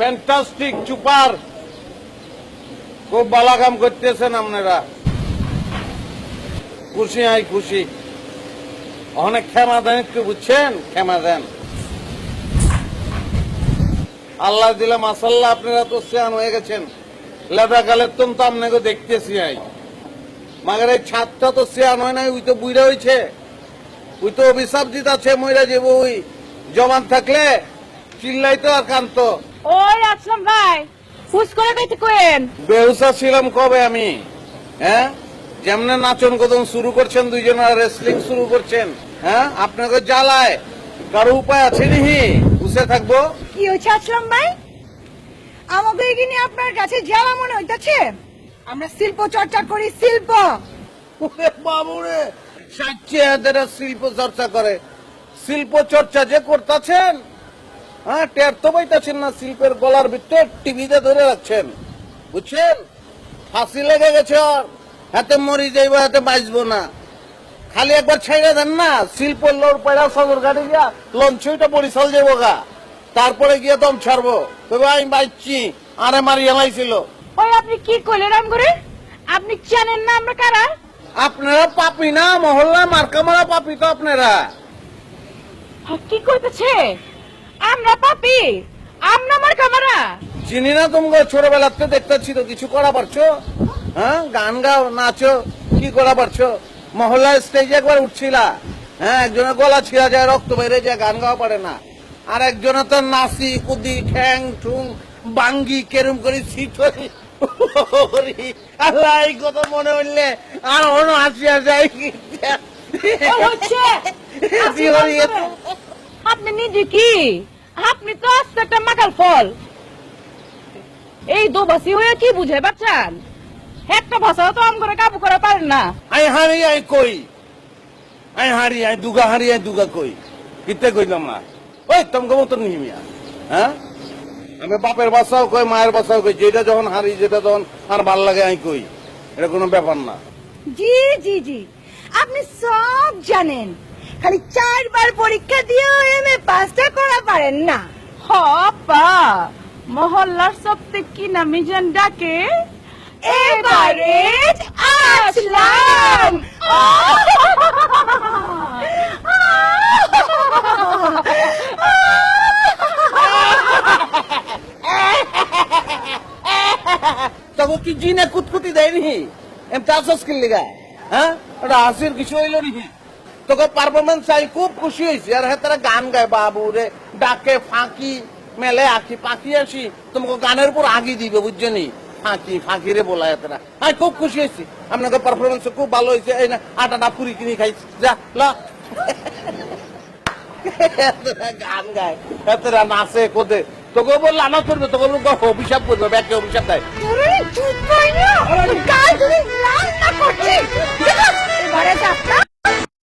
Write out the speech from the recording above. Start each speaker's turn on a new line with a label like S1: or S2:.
S1: Fantastic super, খুব ভালো কাম করতেছেন আপনারা, খুশি আই খুশি। অনেক ক্ষমা দেন একটু, বুঝছেন, ক্ষমা দেন। আল্লাহ দিলে মাসাল্লাহ আপনারা তো সিয়ান হয়ে গেছেন, লেদা কালের তো আপনাকে দেখতেছি আই। মাগের এই ছাদটা তো সিয়ান হয় নাই, ওই তো বুইরা হয়েছে, ওই তো অভিশাপ জিত আছে, মইরা যাবো। ওই জমান থাকলে চিল্লাইতো আর কানতো।
S2: ওই আসলাম ভাই, হুস করে বেঁচে কোয়েন।
S1: বেহুসা ছিলাম কবে আমি? হ্যাঁ, যেমনে নাচন কদম শুরু করছেন দুইজন, রেসলিং শুরু করছেন, হ্যাঁ আপনাকে জ্বালায় কারো উপায় আছে নিহি বুঝে থাকবো?
S3: কি হয়েছে আসলাম ভাই? আমাকে এখানে আপনার কাছে জ্বালা মনে হইতাছে? আমরা শিল্প চর্চা করি, শিল্প।
S1: বাবুরে, সাচ্চে এদের শিল্প চর্চা করে। শিল্প চর্চা যে করতেছেন, হ্যাঁ টের তো পাইতেছেন না, শিল্পের গলার ভিতরে টিভিতে ধরে রাখছেন, বুঝছেন? ফাঁসি লেগে গেছে, ওর হাতে মরি যাইব, হাতে বাঁচবো না। খালি একবার ছেড়ে দেন না, শিল্প লোর পয়লা সদর ঘাটে গিয়া লঞ্চটা বরিশাল যাবো গা, তারপরে গিয়ে দম ছাড়বো, তবে আমি বাঁচছি, আরে মারি এলাইছিল।
S2: ওই আপনি কি কইলেন রাম করে? আপনি জানেন না আমরা কারা?
S1: আপনারা পাপি না, মহল্লা মার্কা মারা পাপি তো আপনারা।
S2: কি কইতেছে? আমরা পাপি? আমরা আমার কামারা?
S1: চিনি না তোমাকে, ছোটবেলাতে দেখতেছি তো, কিছু করা পারছো? হ্যাঁ, গান গাও, নাচো, কি করা পারছো? মহল্লার স্টেজে একবার উঠছিলা, হ্যাঁ একজনের গলা ছিঁড়া যায়, রক্ত বেড়ে যায়, গান গাওয়া পারে না। আর একজনের তো নাচি কুদি ঠ্যাং ঠুং বাঙ্গি কেরম করি ছিটরি। আল্লাহ, এই কথা মনে হইলে আর অন্য হাসিয়া যায়।
S2: আপনি নিজে কি? আপনি তো আস্তে একটা মাকাল ফল। এই দোবাসি হয়ে কি বুঝে বাচ্চান? একটা ভাষা তো আম করে কাবু করা পারেন না।
S1: আই হারি আই কই, আই হারি আই দুগা কই, কিতে কইলাম না। ওই তোমাকে মতন নিমিয়া, হ্যাঁ আমি বাপের বাসাও কই, মায়ের বাসাও কই, যেটা যখন হারি, যেটা যখন আর ভাল লাগে আমি কই, এটা কোনো ব্যাপার না।
S3: জি জি জি, আপনি সব জানেন, খালি 4 বার পরীক্ষা দিয়েও এমএ পাসটা করা পারেন না।
S2: হপা মহল্লার সবতে কি নামি জান ডাকে?
S3: এবারে আসলাম।
S1: তখন কি জিনে কুতকুতি দেয়নি? এমনি আসস কি লিগা? হ্যাঁ, ওটা হাসির কিছু হইল নি? তোকে পারফরমেন্স চাই, খুব খুশি হয়েছি। আর হ্যাঁ তারা গান গায়, বাবু রে ডাকে ফাঁকি মেলে আঁকি পাখি আসি, তোমাকে গানের উপর আগি দিবে, বুঝছো নি? ফাঁকি ফাঁকি রে বলায় তারা। আমি খুব খুশি হয়েছি, আপনাকে পারফরমেন্স খুব ভালো হয়েছে। এই না আটাটা পুরি কিনে খাইছি, যা ল। গান গায়, এতরা নাচে কোদে, তোকে বললে আনা করবে, তোকে অভিশাপ করবে, ব্যাকে অভিশাপ দেয়।
S3: এবারে যাত্রা